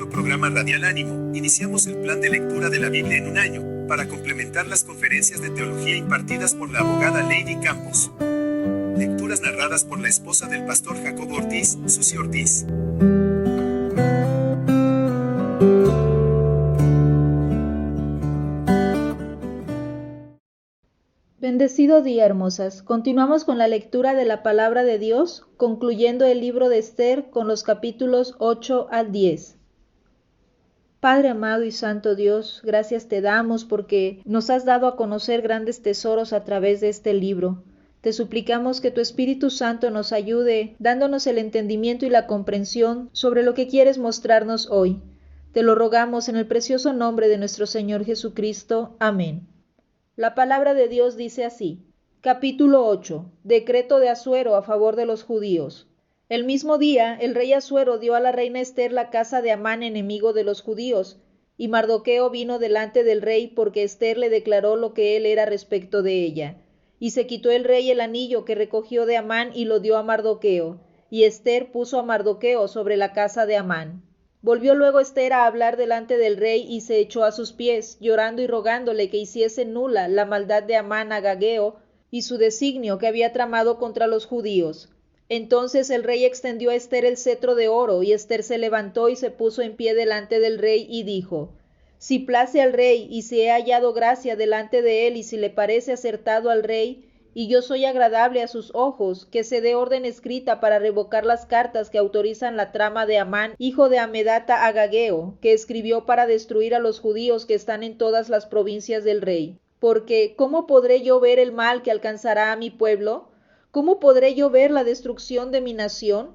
nuestro programa Radial Ánimo, iniciamos el plan de lectura de la Biblia en un año, para complementar las conferencias de teología impartidas por la abogada Lady Campos. Lecturas narradas por la esposa del pastor Jacobo Ortiz, Susi Ortiz. Bendecido día, hermosas. Continuamos con la lectura de la palabra de Dios, concluyendo el libro de Esther con los capítulos 8 al 10. Padre amado y santo Dios, gracias te damos porque nos has dado a conocer grandes tesoros a través de este libro. Te suplicamos que tu Espíritu Santo nos ayude, dándonos el entendimiento y la comprensión sobre lo que quieres mostrarnos hoy. Te lo rogamos en el precioso nombre de nuestro Señor Jesucristo. Amén. La palabra de Dios dice así. Capítulo 8. Decreto de Asuero a favor de los judíos. El mismo día, el rey Asuero dio a la reina Esther la casa de Amán, enemigo de los judíos, y Mardoqueo vino delante del rey porque Esther le declaró lo que él era respecto de ella. Y se quitó el rey el anillo que recogió de Amán y lo dio a Mardoqueo, y Esther puso a Mardoqueo sobre la casa de Amán. Volvió luego Esther a hablar delante del rey y se echó a sus pies, llorando y rogándole que hiciese nula la maldad de Amán Agageo y su designio que había tramado contra los judíos. Entonces el rey extendió a Esther el cetro de oro, y Esther se levantó y se puso en pie delante del rey y dijo: Si place al rey, y si he hallado gracia delante de él, y si le parece acertado al rey, y yo soy agradable a sus ojos, que se dé orden escrita para revocar las cartas que autorizan la trama de Amán, hijo de Amedata Agageo, que escribió para destruir a los judíos que están en todas las provincias del rey. Porque, ¿cómo podré yo ver el mal que alcanzará a mi pueblo? ¿Cómo podré yo ver la destrucción de mi nación?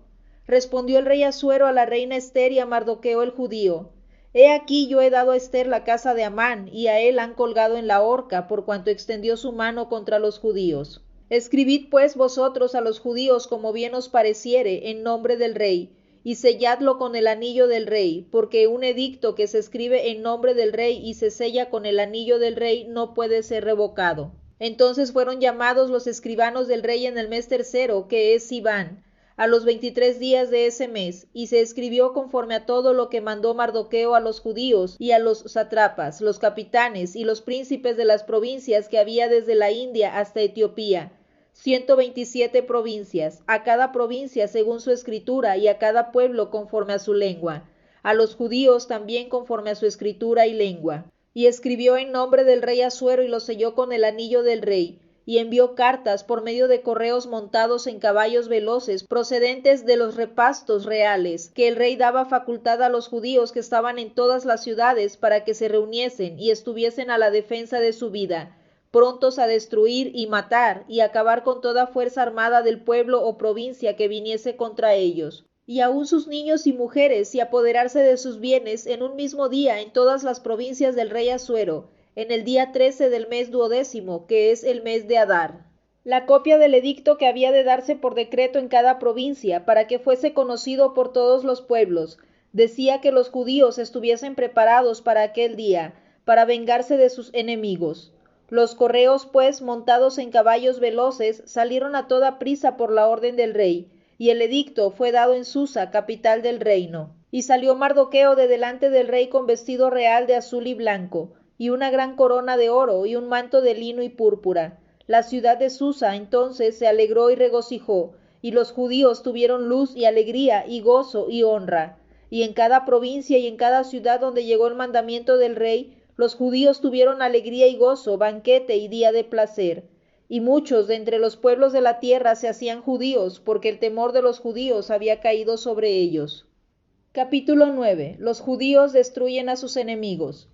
Respondió el rey Asuero a la reina Esther y a Mardoqueo el judío: He aquí yo he dado a Esther la casa de Amán, y a él han colgado en la horca, por cuanto extendió su mano contra los judíos. Escribid pues vosotros a los judíos como bien os pareciere, en nombre del rey, y selladlo con el anillo del rey, porque un edicto que se escribe en nombre del rey y se sella con el anillo del rey no puede ser revocado. Entonces fueron llamados los escribanos del rey en el mes tercero, que es Siván, a los 23 días de ese mes, y se escribió conforme a todo lo que mandó Mardoqueo a los judíos y a los sátrapas, los capitanes y los príncipes de las provincias que había desde la India hasta Etiopía, 127 provincias, a cada provincia según su escritura y a cada pueblo conforme a su lengua, a los judíos también conforme a su escritura y lengua. Y escribió en nombre del rey Asuero y lo selló con el anillo del rey, y envió cartas por medio de correos montados en caballos veloces procedentes de los repastos reales, que el rey daba facultad a los judíos que estaban en todas las ciudades para que se reuniesen y estuviesen a la defensa de su vida, prontos a destruir y matar y acabar con toda fuerza armada del pueblo o provincia que viniese contra ellos, y aun sus niños y mujeres, y apoderarse de sus bienes en un mismo día en todas las provincias del rey Asuero, en el día 13 del mes 12º, que es el mes de Adar. La copia del edicto que había de darse por decreto en cada provincia, para que fuese conocido por todos los pueblos, decía que los judíos estuviesen preparados para aquel día, para vengarse de sus enemigos. Los correos, pues, montados en caballos veloces, salieron a toda prisa por la orden del rey, y el edicto fue dado en Susa, capital del reino. Y salió Mardoqueo de delante del rey con vestido real de azul y blanco, y una gran corona de oro, y un manto de lino y púrpura. La ciudad de Susa entonces se alegró y regocijó, y los judíos tuvieron luz y alegría y gozo y honra. Y en cada provincia y en cada ciudad donde llegó el mandamiento del rey, los judíos tuvieron alegría y gozo, banquete y día de placer. Y muchos de entre los pueblos de la tierra se hacían judíos, porque el temor de los judíos había caído sobre ellos. Capítulo 9. Los judíos destruyen a sus enemigos.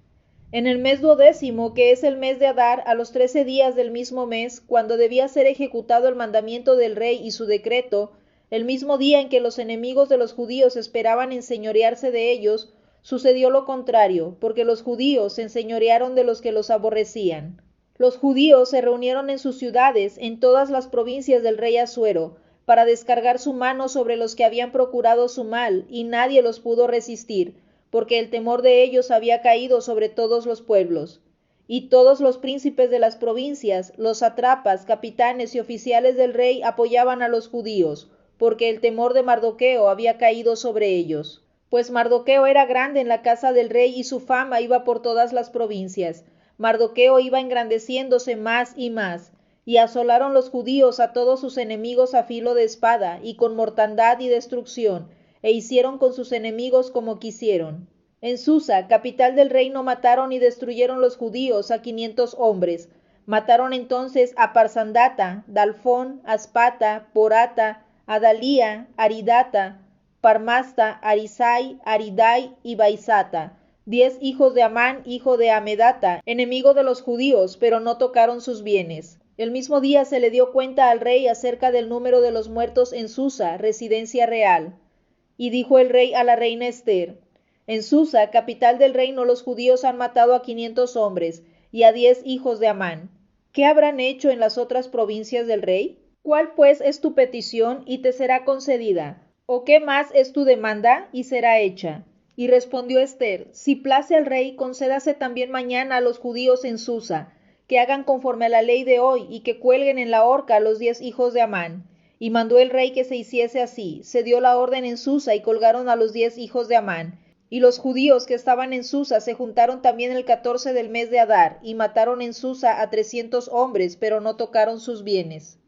En el mes 12º, que es el mes de Adar, a los 13 días del mismo mes, cuando debía ser ejecutado el mandamiento del rey y su decreto, el mismo día en que los enemigos de los judíos esperaban enseñorearse de ellos, sucedió lo contrario, porque los judíos se enseñorearon de los que los aborrecían. Los judíos se reunieron en sus ciudades, en todas las provincias del rey Asuero, para descargar su mano sobre los que habían procurado su mal, y nadie los pudo resistir, porque el temor de ellos había caído sobre todos los pueblos. Y todos los príncipes de las provincias, los sátrapas, capitanes y oficiales del rey apoyaban a los judíos, porque el temor de Mardoqueo había caído sobre ellos. pues Mardoqueo era grande en la casa del rey y su fama iba por todas las provincias. Mardoqueo iba engrandeciéndose más, y asolaron los judíos a todos sus enemigos a filo de espada, y con mortandad y destrucción, e hicieron con sus enemigos como quisieron. En Susa, capital del reino, mataron y destruyeron los judíos a 500 hombres. Mataron entonces a Parsandata, Dalfón, Aspata, Porata, Adalía, Aridata, Parmasta, Arisai, Aridai y Baisata, 10 hijos de Amán, hijo de Amedata, enemigo de los judíos, pero no tocaron sus bienes. El mismo día se le dio cuenta al rey acerca del número de los muertos en Susa, residencia real. Y dijo el rey a la reina Ester: en Susa, capital del reino, los judíos han matado a 500 hombres y a 10 hijos de Amán. ¿Qué habrán hecho en las otras provincias del rey? ¿Cuál pues es tu petición y te será concedida? ¿O qué más es tu demanda y será hecha? Y respondió Ester: si place al rey, concédase también mañana a los judíos en Susa, que hagan conforme a la ley de hoy y que cuelguen en la horca a los 10 hijos de Amán. Y mandó el rey que se hiciese así. Se dio la orden en Susa y colgaron a los 10 hijos de Amán. Y los judíos que estaban en Susa se juntaron también el 14 del mes de Adar, y mataron en Susa a 300 hombres, pero no tocaron sus bienes.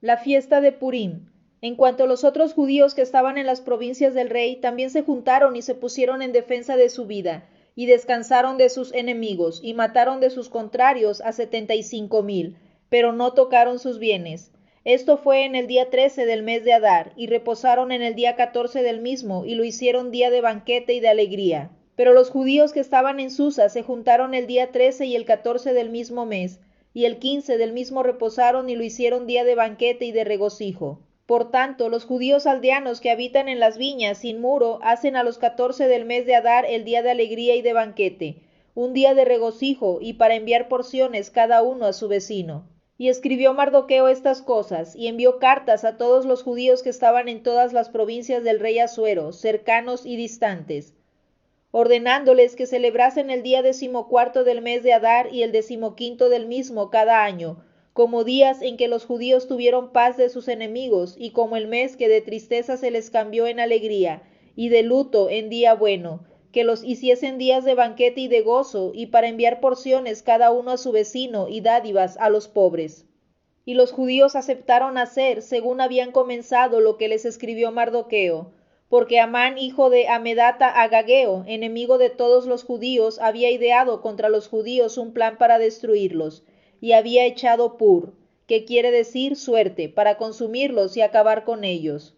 La fiesta de Purim. En cuanto a los otros judíos que estaban en las provincias del rey, también se juntaron y se pusieron en defensa de su vida, y descansaron de sus enemigos, y mataron de sus contrarios a 75,000, pero no tocaron sus bienes. Esto fue en el día 13 del mes de Adar, y reposaron en el día 14 del mismo, y lo hicieron día de banquete y de alegría. Pero los judíos que estaban en Susa se juntaron el día 13 y el 14 del mismo mes, y el 15 del mismo reposaron y lo hicieron día de banquete y de regocijo. Por tanto, los judíos aldeanos que habitan en las viñas sin muro hacen a los 14 del mes de Adar el día de alegría y de banquete, un día de regocijo, y para enviar porciones cada uno a su vecino. Y escribió Mardoqueo estas cosas, y envió cartas a todos los judíos que estaban en todas las provincias del rey Asuero, cercanos y distantes, ordenándoles que celebrasen el día 14 del mes de Adar y el 15 del mismo cada año, como días en que los judíos tuvieron paz de sus enemigos, y como el mes que de tristeza se les cambió en alegría, y de luto en día bueno, que los hiciesen días de banquete y de gozo, y para enviar porciones cada uno a su vecino y dádivas a los pobres. Y los judíos aceptaron hacer, según habían comenzado, lo que les escribió Mardoqueo, porque Amán, hijo de Amedata Agageo, enemigo de todos los judíos, había ideado contra los judíos un plan para destruirlos, y había echado pur, que quiere decir suerte, para consumirlos y acabar con ellos.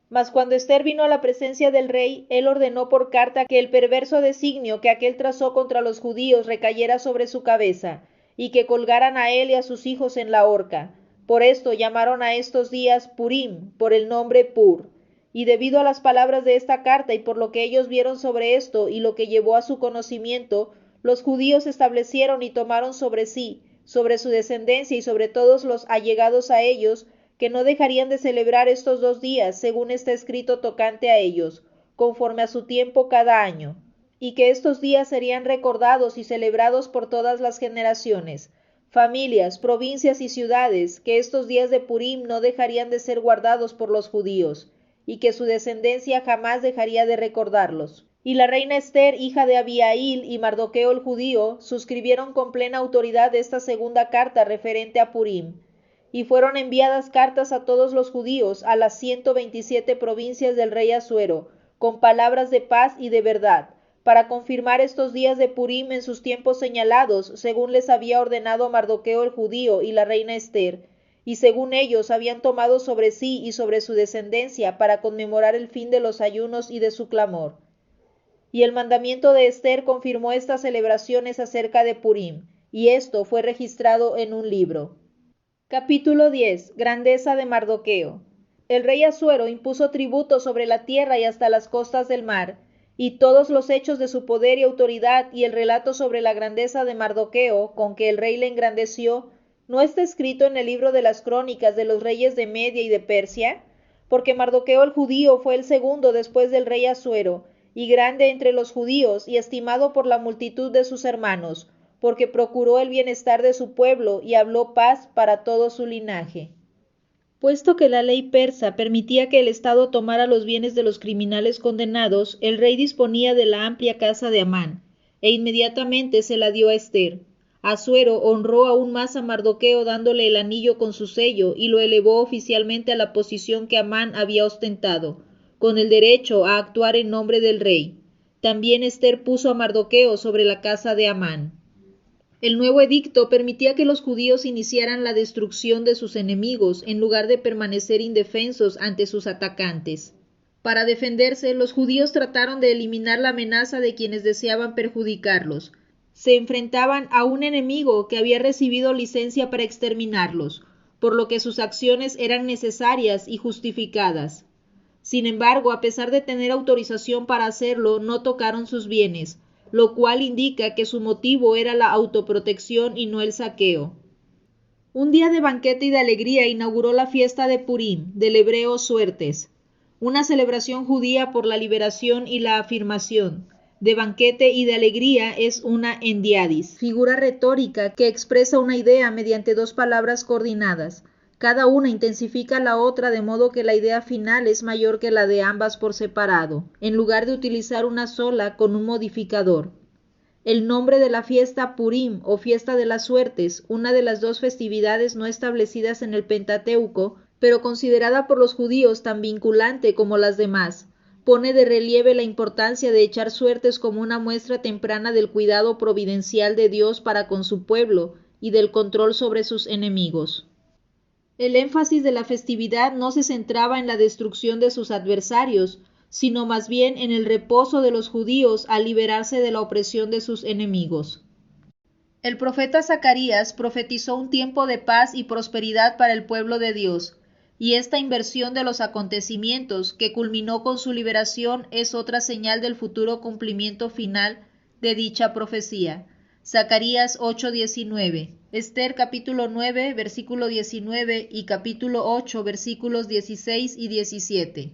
Mas cuando Ester vino a la presencia del rey, él ordenó por carta que el perverso designio que aquél trazó contra los judíos recayera sobre su cabeza, y que colgaran a él y a sus hijos en la horca. Por esto llamaron a estos días Purim, por el nombre Pur. Y debido a las palabras de esta carta y por lo que ellos vieron sobre esto y lo que llevó a su conocimiento, los judíos establecieron y tomaron sobre sí, sobre su descendencia y sobre todos los allegados a ellos, que no dejarían de celebrar estos 2 días, según está escrito tocante a ellos, conforme a su tiempo cada año, y que estos días serían recordados y celebrados por todas las generaciones, familias, provincias y ciudades, que estos días de Purim no dejarían de ser guardados por los judíos, y que su descendencia jamás dejaría de recordarlos. Y la reina Ester, hija de Abihail, y Mardoqueo el judío, suscribieron con plena autoridad esta segunda carta referente a Purim, y fueron enviadas cartas a todos los judíos, a las 127 provincias del rey Asuero, con palabras de paz y de verdad, para confirmar estos días de Purim en sus tiempos señalados, según les había ordenado Mardoqueo el judío y la reina Ester, y según ellos habían tomado sobre sí y sobre su descendencia para conmemorar el fin de los ayunos y de su clamor. Y el mandamiento de Ester confirmó estas celebraciones acerca de Purim, y esto fue registrado en un libro. Capítulo 10. Grandeza de Mardoqueo. El rey Asuero impuso tributo sobre la tierra y hasta las costas del mar, y todos los hechos de su poder y autoridad y el relato sobre la grandeza de Mardoqueo, con que el rey le engrandeció, ¿no está escrito en el libro de las crónicas de los reyes de Media y de Persia? Porque Mardoqueo el judío fue el segundo después del rey Asuero, y grande entre los judíos, y estimado por la multitud de sus hermanos, porque procuró el bienestar de su pueblo y habló paz para todo su linaje. Puesto que la ley persa permitía que el Estado tomara los bienes de los criminales condenados, el rey disponía de la amplia casa de Amán, e inmediatamente se la dio a Ester. Asuero honró aún más a Mardoqueo dándole el anillo con su sello y lo elevó oficialmente a la posición que Amán había ostentado, con el derecho a actuar en nombre del rey. También Ester puso a Mardoqueo sobre la casa de Amán. El nuevo edicto permitía que los judíos iniciaran la destrucción de sus enemigos en lugar de permanecer indefensos ante sus atacantes. Para defenderse, los judíos trataron de eliminar la amenaza de quienes deseaban perjudicarlos. Se enfrentaban a un enemigo que había recibido licencia para exterminarlos, por lo que sus acciones eran necesarias y justificadas. Sin embargo, a pesar de tener autorización para hacerlo, no tocaron sus bienes, lo cual indica que su motivo era la autoprotección y no el saqueo. Un día de banquete y de alegría inauguró la fiesta de Purim, del hebreo suertes, una celebración judía por la liberación y la afirmación. De banquete y de alegría es una endiadis, figura retórica que expresa una idea mediante dos palabras coordinadas. Cada una intensifica la otra de modo que la idea final es mayor que la de ambas por separado, en lugar de utilizar una sola con un modificador. El nombre de la fiesta Purim o fiesta de las suertes, una de las dos festividades no establecidas en el Pentateuco, pero considerada por los judíos tan vinculante como las demás, pone de relieve la importancia de echar suertes como una muestra temprana del cuidado providencial de Dios para con su pueblo y del control sobre sus enemigos. El énfasis de la festividad no se centraba en la destrucción de sus adversarios, sino más bien en el reposo de los judíos al liberarse de la opresión de sus enemigos. El profeta Zacarías profetizó un tiempo de paz y prosperidad para el pueblo de Dios, y esta inversión de los acontecimientos, que culminó con su liberación, es otra señal del futuro cumplimiento final de dicha profecía. Zacarías 8:19, Ester capítulo 9, versículo 19 y capítulo 8, versículos 16 y 17.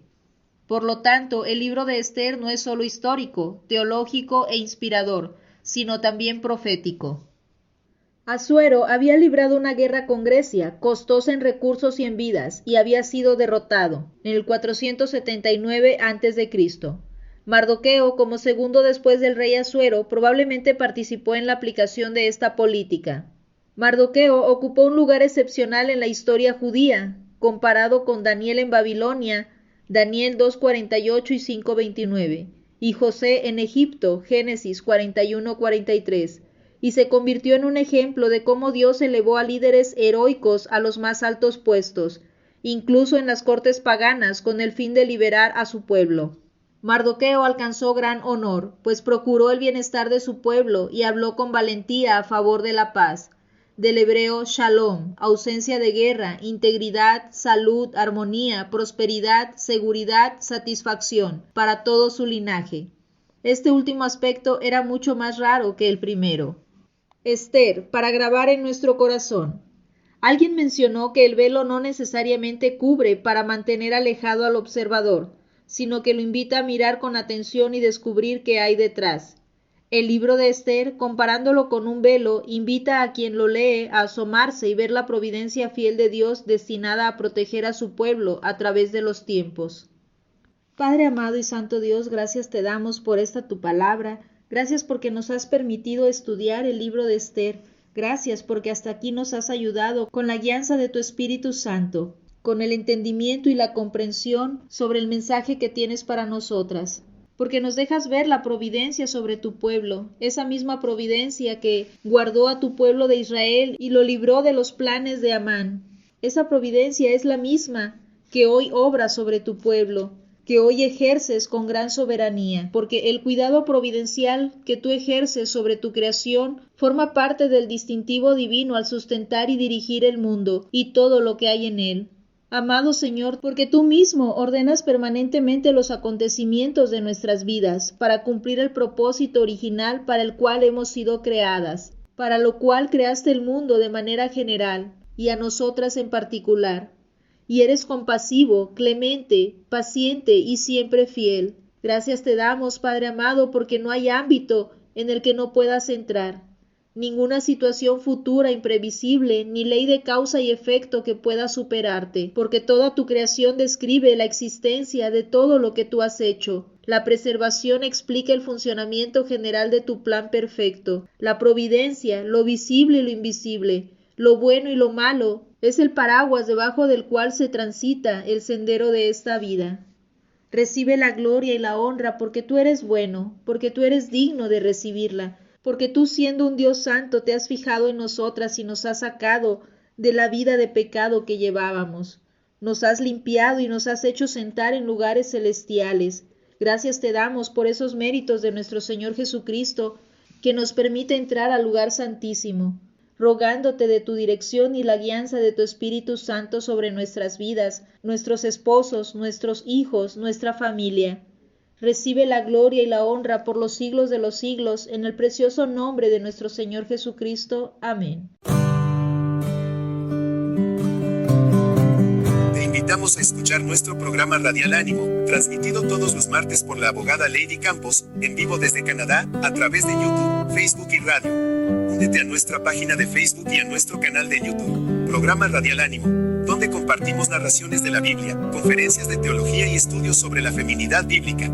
Por lo tanto, el libro de Ester no es solo histórico, teológico e inspirador, sino también profético. Asuero había librado una guerra con Grecia, costosa en recursos y en vidas, y había sido derrotado, en el 479 a.C. Mardoqueo, como segundo después del rey Asuero, probablemente participó en la aplicación de esta política. Mardoqueo ocupó un lugar excepcional en la historia judía, comparado con Daniel en Babilonia, Daniel 2:48 y 5:29, y José en Egipto, Génesis 41:43, y se convirtió en un ejemplo de cómo Dios elevó a líderes heroicos a los más altos puestos, incluso en las cortes paganas, con el fin de liberar a su pueblo. Mardoqueo alcanzó gran honor, pues procuró el bienestar de su pueblo y habló con valentía a favor de la paz. Del hebreo shalom, ausencia de guerra, integridad, salud, armonía, prosperidad, seguridad, satisfacción, para todo su linaje. Este último aspecto era mucho más raro que el primero. Ester, para grabar en nuestro corazón. Alguien mencionó que el velo no necesariamente cubre para mantener alejado al observador, sino que lo invita a mirar con atención y descubrir qué hay detrás. El libro de Ester, comparándolo con un velo, invita a quien lo lee a asomarse y ver la providencia fiel de Dios destinada a proteger a su pueblo a través de los tiempos. Padre amado y santo Dios, gracias te damos por esta tu palabra, gracias porque nos has permitido estudiar el libro de Ester, gracias porque hasta aquí nos has ayudado con la guianza de tu Espíritu Santo, con el entendimiento y la comprensión sobre el mensaje que tienes para nosotras, porque nos dejas ver la providencia sobre tu pueblo, esa misma providencia que guardó a tu pueblo de Israel y lo libró de los planes de Amán. Esa providencia es la misma que hoy obra sobre tu pueblo, que hoy ejerces con gran soberanía, porque el cuidado providencial que tú ejerces sobre tu creación forma parte del distintivo divino al sustentar y dirigir el mundo y todo lo que hay en él. Amado Señor, porque tú mismo ordenas permanentemente los acontecimientos de nuestras vidas para cumplir el propósito original para el cual hemos sido creadas, para lo cual creaste el mundo de manera general y a nosotras en particular. Y eres compasivo, clemente, paciente y siempre fiel. Gracias te damos, Padre amado, porque no hay ámbito en el que no puedas entrar. Ninguna situación futura imprevisible, ni ley de causa y efecto que pueda superarte, porque toda tu creación describe la existencia de todo lo que tú has hecho. La preservación explica el funcionamiento general de tu plan perfecto. La providencia, lo visible y lo invisible, lo bueno y lo malo, es el paraguas debajo del cual se transita el sendero de esta vida. Recibe la gloria y la honra porque tú eres bueno, porque tú eres digno de recibirla, porque tú siendo un Dios santo te has fijado en nosotras y nos has sacado de la vida de pecado que llevábamos. Nos has limpiado y nos has hecho sentar en lugares celestiales. Gracias te damos por esos méritos de nuestro Señor Jesucristo, que nos permite entrar al lugar santísimo, rogándote de tu dirección y la guianza de tu Espíritu Santo sobre nuestras vidas, nuestros esposos, nuestros hijos, nuestra familia. Recibe la gloria y la honra por los siglos de los siglos, en el precioso nombre de nuestro Señor Jesucristo. Amén. Te invitamos a escuchar nuestro programa Radial Ánimo, transmitido todos los martes por la abogada Lady Campos, en vivo desde Canadá, a través de YouTube, Facebook y radio. Únete a nuestra página de Facebook y a nuestro canal de YouTube, Programa Radial Ánimo, donde compartimos narraciones de la Biblia, conferencias de teología y estudios sobre la feminidad bíblica.